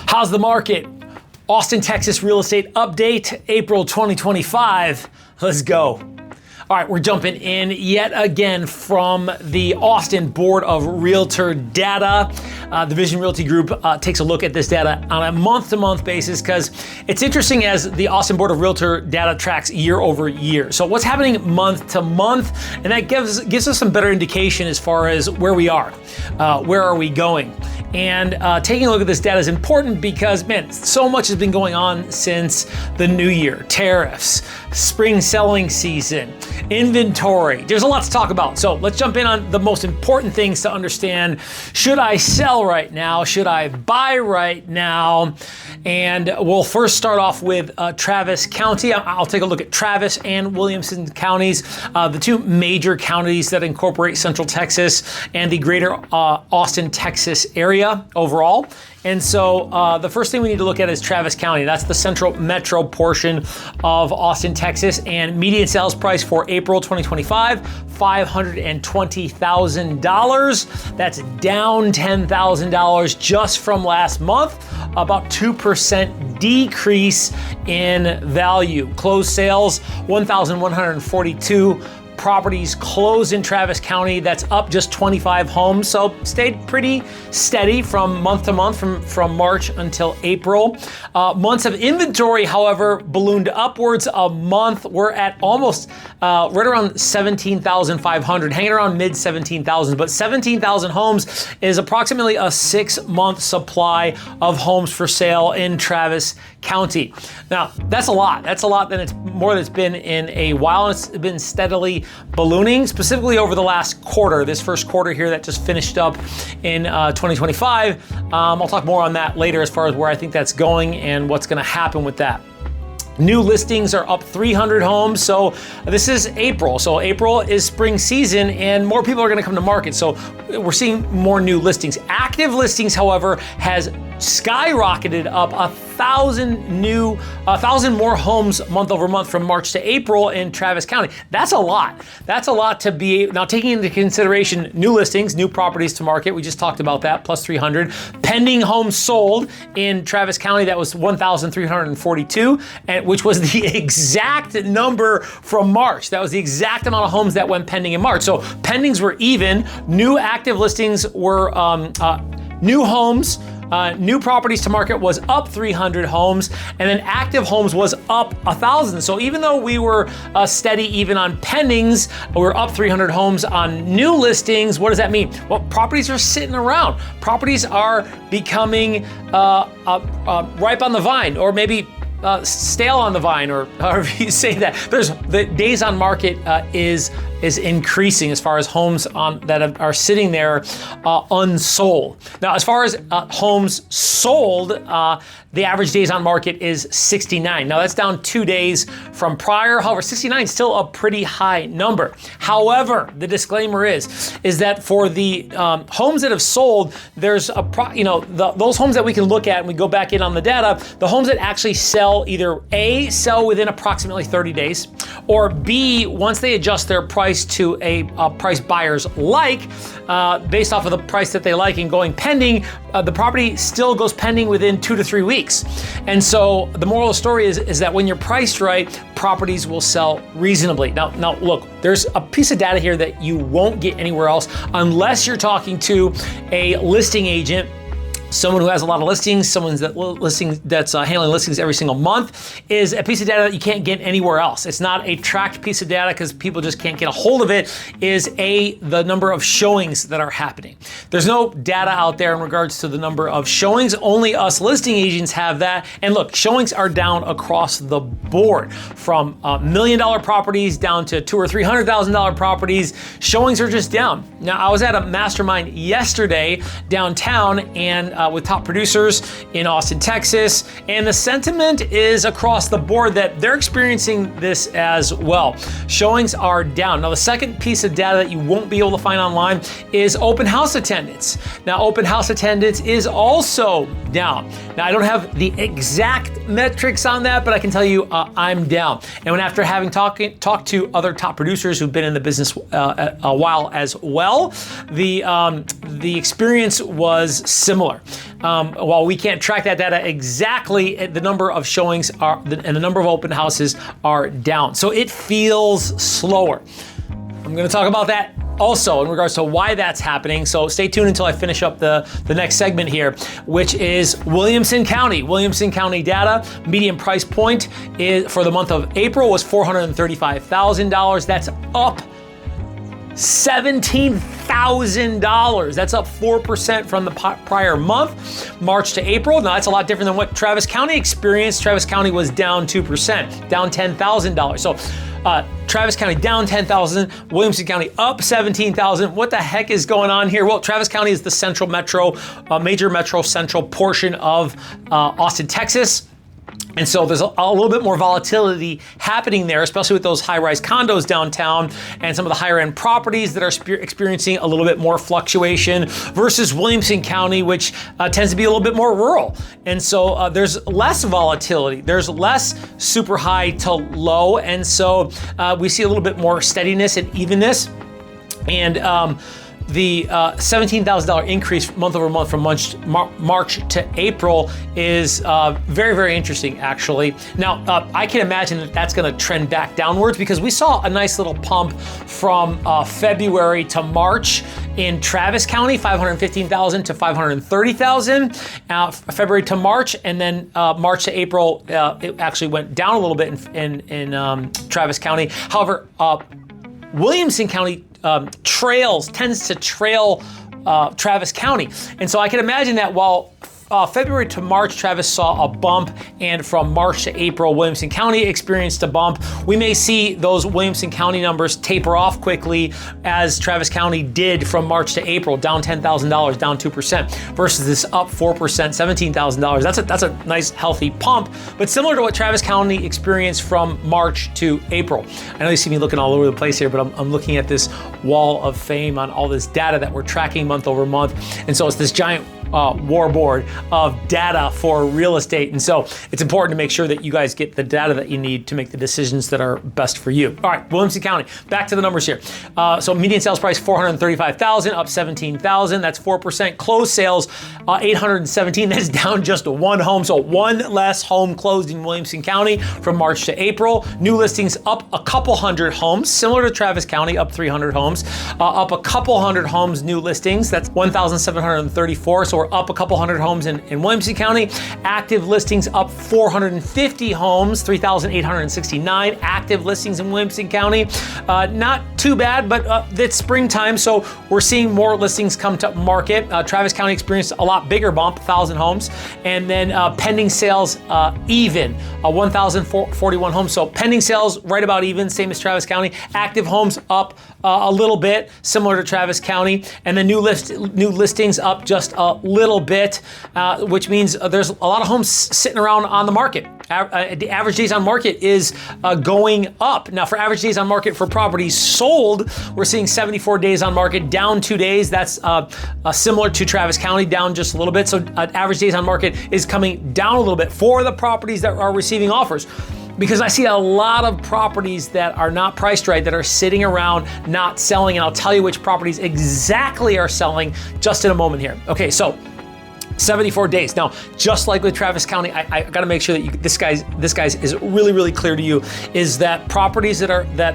How's the market? Austin, Texas real estate update, April 2025. Let's go. All right, we're jumping in yet again from the Austin Board of Realtor data. The Vision Realty Group takes a look at this data on a month-to-month basis because it's interesting as the Austin Board of Realtor data tracks year over year. So what's happening month to month, and that gives us some better indication as far as where we are, where are we going. And taking a look at this data is important because, man, so much has been going on since the new year. Tariffs, spring selling season, inventory. There's a lot to talk about. So let's jump in on the most important things to understand. Should I sell right now? Should I buy right now? And we'll first start off with Travis County. I'll take a look at Travis and Williamson counties, the two major counties that incorporate Central Texas and the greater Austin, Texas area overall. And so the first thing we need to look at is Travis County. That's the central metro portion of Austin, Texas. And median sales price for April 2025, $520,000. That's down $10,000 just from last month, about 2% decrease in value. Closed sales, 1,142 properties closed in Travis County. That's up just 25 homes. So stayed pretty steady from month to month, from March until April. Months of inventory, however, ballooned upwards a month. We're at almost right around 17,500, hanging around mid 17,000, but 17,000 homes is approximately a 6-month supply of homes for sale in Travis County. Now, that's a lot. That's a lot. It's more than it's been in a while. It's been steadily ballooning, specifically over the last quarter, this first quarter here that just finished up in 2025. I'll talk more on that later as far as where I think that's going and what's going to happen with that. New listings are up 300 homes. So this is April. So April is spring season and more people are going to come to market. So we're seeing more new listings. Active listings, however, has skyrocketed up 1,000 more homes month over month from March to April in Travis County. That's a lot. That's a lot to be, now taking into consideration new listings, new properties to market. We just talked about that, plus 300. Pending homes sold in Travis County, that was 1,342, which was the exact number from March. That was the exact amount of homes that went pending in March. So pendings were even. New active listings were new homes. New properties to market was up 300 homes, and then active homes was up 1,000. So even though we were steady even on pendings, we're up 300 homes on new listings. What does that mean? Well, properties are sitting around. Properties are becoming ripe on the vine, or maybe stale on the vine, or however you say that. There's the days on market is increasing as far as homes that are sitting there unsold. Now, as far as homes sold, the average days on market is 69. Now, that's down 2 days from prior. However, 69 is still a pretty high number. However, the disclaimer is that for the homes that have sold, there's those homes that we can look at and we go back in on the data, the homes that actually sell either A, sell within approximately 30 days, or B, once they adjust their price to a price buyers like, based off of the price that they like and going pending, the property still goes pending within 2 to 3 weeks. And so the moral of the story is that when you're priced right, properties will sell reasonably. Now look, there's a piece of data here that you won't get anywhere else unless you're talking to a listing agent, someone who has a lot of listings, someone that's handling listings every single month, is a piece of data that you can't get anywhere else. It's not a tracked piece of data because people just can't get a hold of it, is the number of showings that are happening. There's no data out there in regards to the number of showings. Only us listing agents have that. And look, showings are down across the board, from $1 million properties down to $200,000 or $300,000 properties. Showings are just down. Now, I was at a mastermind yesterday downtown and with top producers in Austin, Texas, and the sentiment is across the board that they're experiencing this as well. Showings are down. Now, the second piece of data that you won't be able to find online is open house attendance. Now, open house attendance is also down. Now, I don't have the exact metrics on that, but I can tell you I'm down. And when after having talked to other top producers who've been in the business a while as well, the experience was similar. While we can't track that data exactly, the number of showings and the number of open houses are down. So it feels slower. I'm going to talk about that also in regards to why that's happening. So stay tuned until I finish up the next segment here, which is Williamson County. Williamson County data, median price point is for the month of April was $435,000. That's up $17,000. That's up 4% from the prior month, March to April. Now that's a lot different than what Travis County experienced. Travis County was down 2%, down $10,000. So Travis County down 10,000, Williamson County up 17,000. What the heck is going on here? Well, Travis County is the central metro, major metro central portion of Austin, Texas. And so there's a little bit more volatility happening there, especially with those high-rise condos downtown and some of the higher-end properties that are experiencing a little bit more fluctuation versus Williamson County, which tends to be a little bit more rural. And so there's less volatility. There's less super high to low. And so we see a little bit more steadiness and evenness. And the $17,000 increase month over month from March to April is very, very interesting, actually. Now, I can imagine that that's going to trend back downwards because we saw a nice little pump from February to March in Travis County, 515,000 to 530,000, February to March, and then March to April, it actually went down a little bit in Travis County. However, Williamson County tends to trail Travis County. And so I can imagine that while February to March, Travis saw a bump, and from March to April, Williamson County experienced a bump. We may see those Williamson County numbers taper off quickly as Travis County did from March to April, down $10,000, down 2%, versus this up 4%, $17,000. That's a nice healthy pump, but similar to what Travis County experienced from March to April. I know you see me looking all over the place here, but I'm looking at this wall of fame on all this data that we're tracking month over month. And so it's this giant warboard of data for real estate. And so it's important to make sure that you guys get the data that you need to make the decisions that are best for you. All right, Williamson County, back to the numbers here. So median sales price, $435,000, up $17,000. That's 4%. Closed sales, 817. That's down just one home. So one less home closed in Williamson County from March to April. New listings up a couple hundred homes, similar to Travis County, up 300 homes. Up a couple hundred homes, new listings. That's 1,734. So we're up a couple hundred homes in Williamson County. Active listings up 450 homes, 3,869 active listings in Williamson County. Not too bad, but it's springtime, so we're seeing more listings come to market. Travis County experienced a lot bigger bump, 1,000 homes. And then pending sales even, 1,041 homes. So pending sales right about even, same as Travis County. Active homes up a little bit, similar to Travis County. And then new listings up just a little bit, which means there's a lot of homes sitting around on the market. The average days on market is going up. Now, for average days on market for properties sold, we're seeing 74 days on market, down 2 days. That's similar to Travis County, down just a little bit. So average days on market is coming down a little bit for the properties that are receiving offers. Because I see a lot of properties that are not priced right, that are sitting around not selling, and I'll tell you which properties exactly are selling just in a moment here. Okay, so 74 days. Now, just like with Travis County, I got to make sure that this guy's is really, really clear to you, is that properties that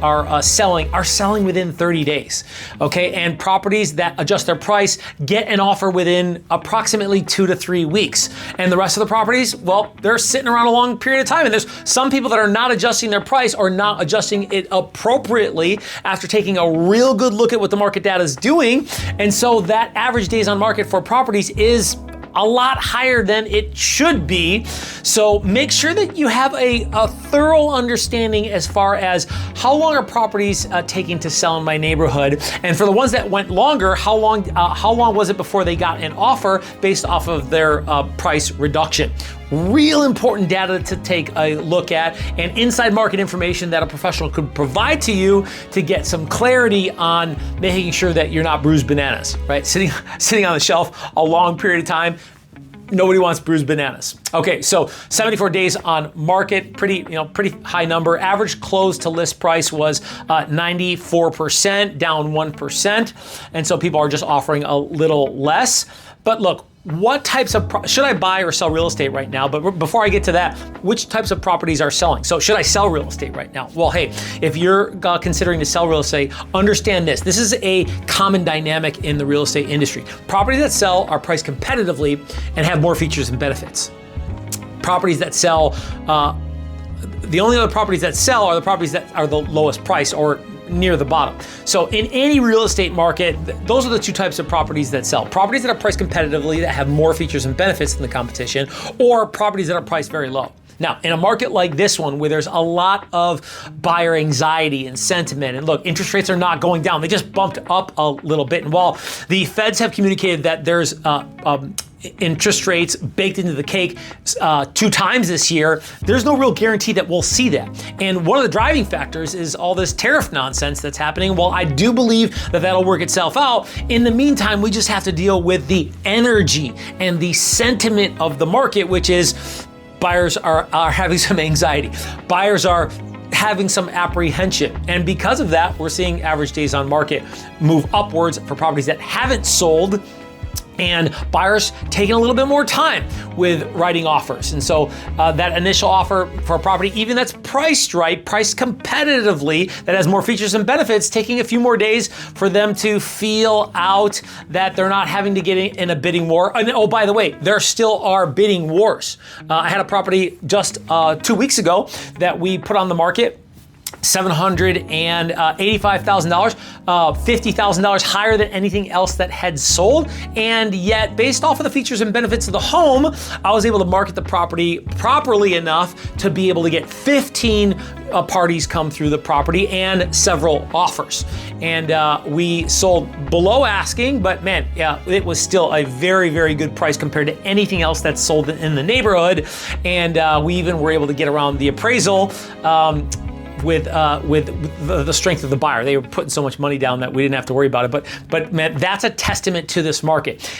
are selling within 30 days. Okay, and properties that adjust their price get an offer within approximately 2 to 3 weeks. And the rest of the properties, well, they're sitting around a long period of time. And there's some people that are not adjusting their price or not adjusting it appropriately after taking a real good look at what the market data is doing. And so that average days on market for properties is a lot higher than it should be. So make sure that you have a thorough understanding as far as how long are properties taking to sell in my neighborhood. And for the ones that went longer, how long was it before they got an offer based off of their price reduction? Real important data to take a look at, and inside market information that a professional could provide to you to get some clarity on making sure that you're not bruised bananas, right? Sitting on the shelf a long period of time. Nobody wants bruised bananas. Okay, so 74 days on market, pretty high number. Average close to list price was 94%, down 1%. And so people are just offering a little less. But look, what types of, should I buy or sell real estate right now? But before I get to that, which types of properties are selling? So should I sell real estate right now? Well, hey, if you're considering to sell real estate, understand this. This is a common dynamic in the real estate industry. Properties that sell are priced competitively and have more features and benefits. Properties that sell, the only other properties that sell are the properties that are the lowest price or near the bottom. So in any real estate market, those are the two types of properties that sell. Properties that are priced competitively that have more features and benefits than the competition, or properties that are priced very low. Now, in a market like this one, where there's a lot of buyer anxiety and sentiment, and look, interest rates are not going down. They just bumped up a little bit. And while the feds have communicated that there's interest rates baked into the cake 2 times this year, there's no real guarantee that we'll see that. And one of the driving factors is all this tariff nonsense that's happening. Well, I do believe that that'll work itself out. In the meantime, we just have to deal with the energy and the sentiment of the market, which is buyers are having some anxiety. Buyers are having some apprehension. And because of that, we're seeing average days on market move upwards for properties that haven't sold, and buyers taking a little bit more time with writing offers. And so that initial offer for a property, even that's priced right, priced competitively, that has more features and benefits, taking a few more days for them to feel out that they're not having to get in a bidding war. And oh, by the way, there still are bidding wars. I had a property just 2 weeks ago that we put on the market, $785,000, $50,000 higher than anything else that had sold. And yet, based off of the features and benefits of the home, I was able to market the property properly enough to be able to get 15 parties come through the property and several offers. And we sold below asking, but man, yeah, it was still a very, very good price compared to anything else that's sold in the neighborhood. And we even were able to get around the appraisal with the strength of the buyer. They were putting so much money down that we didn't have to worry about it. But man, that's a testament to this market.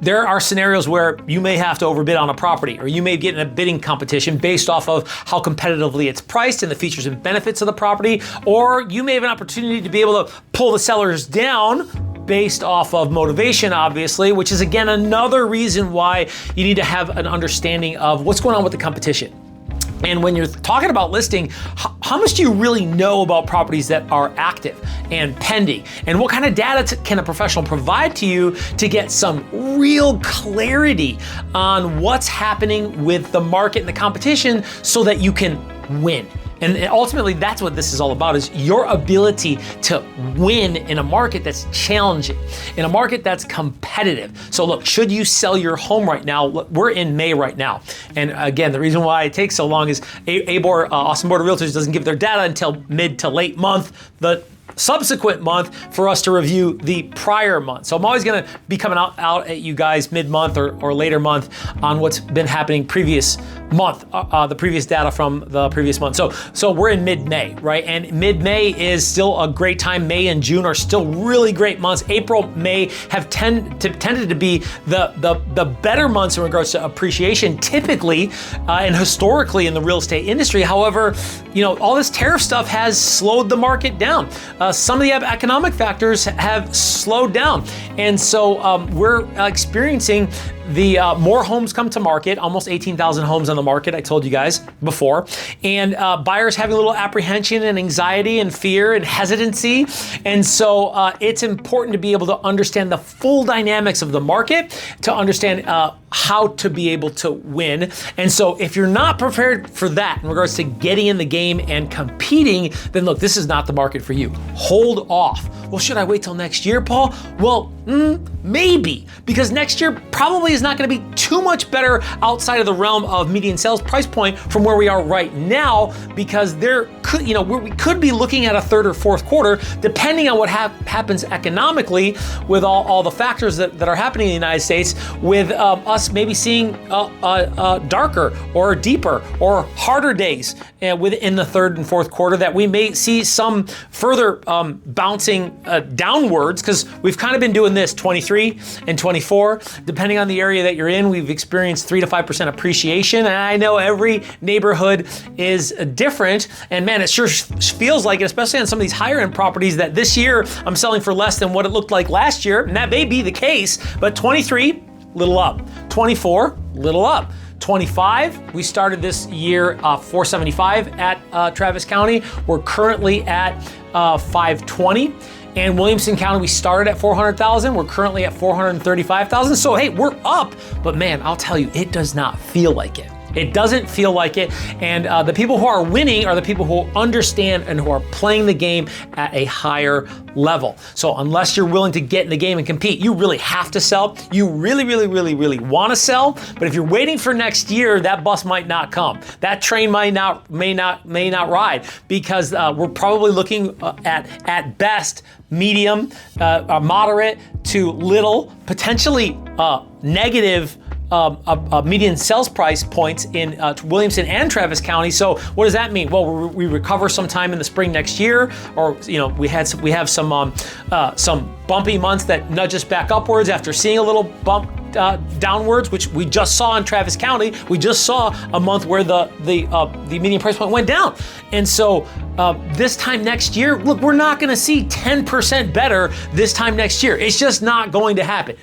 There are scenarios where you may have to overbid on a property, or you may get in a bidding competition based off of how competitively it's priced and the features and benefits of the property, or you may have an opportunity to be able to pull the sellers down based off of motivation, obviously, which is again another reason why you need to have an understanding of what's going on with the competition. And when you're talking about listing, how much do you really know about properties that are active and pending? And what kind of data can a professional provide to you to get some real clarity on what's happening with the market and the competition so that you can win? And ultimately, that's what this is all about, is your ability to win in a market that's challenging, in a market that's competitive. So look, should you sell your home right now? Look, we're in May right now. And again, the reason why it takes so long is Austin Board of Realtors doesn't give their data until mid to late month, the subsequent month, for us to review the prior month. So I'm always gonna be coming out at you guys mid-month or later month on what's been happening previous month, the previous data from the previous month. So we're in mid-May, right? And mid-May is still a great time. May and June are still really great months. April, May have tended to be the better months in regards to appreciation, typically and historically in the real estate industry. However, all this tariff stuff has slowed the market down. Some of the economic factors have slowed down. And so we're experiencing the more homes come to market, almost 18,000 homes on the market, I told you guys before, and buyers having a little apprehension and anxiety and fear and hesitancy. And so it's important to be able to understand the full dynamics of the market, to understand how to be able to win. And so if you're not prepared for that in regards to getting in the game and competing, then look, this is not the market for you. Hold off. Well, should I wait till next year, Paul? Well, maybe, because next year probably is not going to be too much better outside of the realm of median sales price point from where we are right now, because there could, we could be looking at a third or fourth quarter, depending on what happens economically with all the factors that are happening in the United States, with us maybe seeing darker or deeper or harder days within the third and fourth quarter, that we may see some further bouncing downwards, because we've kind of been doing doing this 23 and 24. Depending on the area that you're in, we've experienced 3 to 5% appreciation. And I know every neighborhood is different. And man, it sure feels like it, especially on some of these higher end properties, that this year I'm selling for less than what it looked like last year. And that may be the case, but 23, little up. 24, little up. 25, we started this year 475 at Travis County. We're currently at 520. And Williamson County, we started at 400,000. We're currently at 435,000. So hey, we're up, but man, I'll tell you, it does not feel like it. It doesn't feel like it. And the people who are winning are the people who understand and who are playing the game at a higher level. So unless you're willing to get in the game and compete, you really have to sell. You really, really, really, really want to sell. But if you're waiting for next year, that bus might not come. That train may not ride, because we're probably looking at best medium, moderate to little, potentially negative median sales price points in Williamson and Travis County. So what does that mean? Well, we recover sometime in the spring next year, or we have some bumpy months that nudge us back upwards after seeing a little bump downwards, which we just saw in Travis County. We just saw a month where the median price point went down. And so this time next year, look, we're not going to see 10% better this time next year. It's just not going to happen.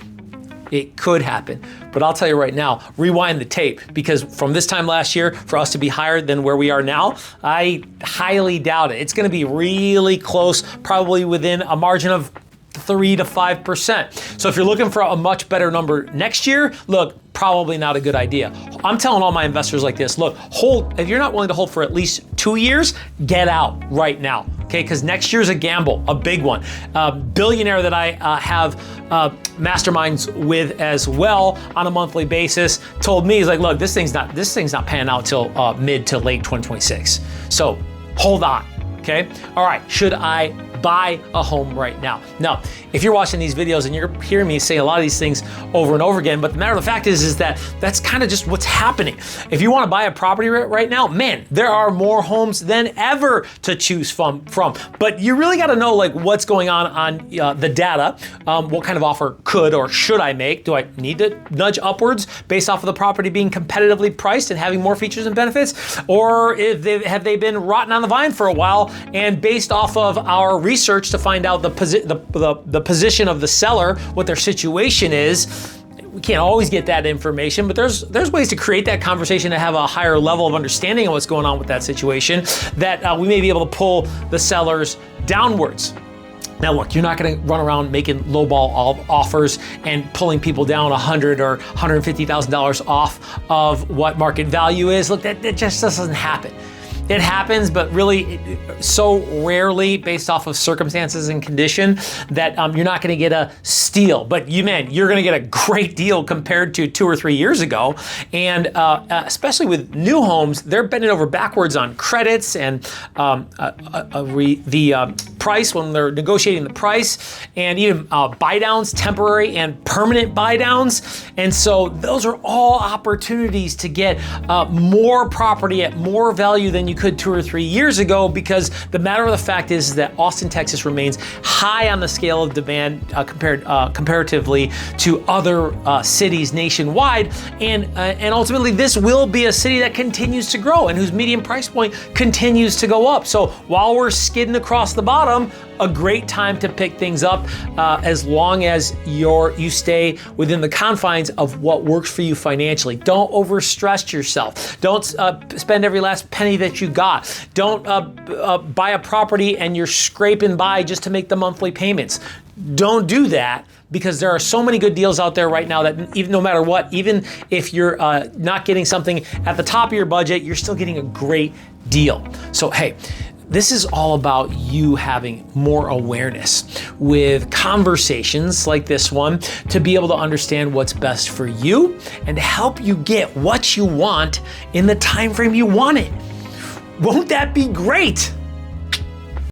It could happen, but I'll tell you right now, rewind the tape, because from this time last year, for us to be higher than where we are now, I highly doubt it. It's going to be really close, probably within a margin of 3 to 5%. So if you're looking for a much better number next year, look, probably not a good idea. I'm telling all my investors like this, look, hold. If you're not willing to hold for at least 2 years, get out right now. Okay, because next year's a gamble, a big one. Billionaire that I have masterminds with as well on a monthly basis told me, he's like, look, this thing's not panning out till mid to late 2026. So hold on. Okay. All right. Should I buy a home right now? Now, if you're watching these videos and you're hearing me say a lot of these things over and over again, but the matter of the fact is that that's kind of just what's happening. If you want to buy a property right now, man, there are more homes than ever to choose from. But you really got to know like what's going on the data. What kind of offer could or should I make? Do I need to nudge upwards based off of the property being competitively priced and having more features and benefits? Or have they been rotten on the vine for a while, and based off of our research to find out the position of the seller, what their situation is? We can't always get that information, but there's ways to create that conversation to have a higher level of understanding of what's going on with that situation, that we may be able to pull the sellers downwards. Now look, you're not gonna run around making lowball offers and pulling people down $100,000 or $150,000 off of what market value is. Look, that just doesn't happen. It happens, but really so rarely based off of circumstances and condition that you're not gonna get a steal. But you're gonna get a great deal compared to 2 or 3 years ago. And especially with new homes, they're bending over backwards on credits and the price when they're negotiating the price, and even buy downs, temporary and permanent buy downs. And so those are all opportunities to get more property at more value than you could 2 or 3 years ago, because the matter of the fact is that Austin, Texas remains high on the scale of demand comparatively to other cities nationwide. And ultimately this will be a city that continues to grow and whose median price point continues to go up. So while we're skidding across the bottom, a great time to pick things up as long as you stay within the confines of what works for you financially. Don't overstress yourself. Don't spend every last penny that you got. Don't buy a property and you're scraping by just to make the monthly payments. Don't do that, because there are so many good deals out there right now that even no matter what, even if you're not getting something at the top of your budget, you're still getting a great deal. So hey, this is all about you having more awareness with conversations like this one to be able to understand what's best for you and to help you get what you want in the time frame you want it. Won't that be great?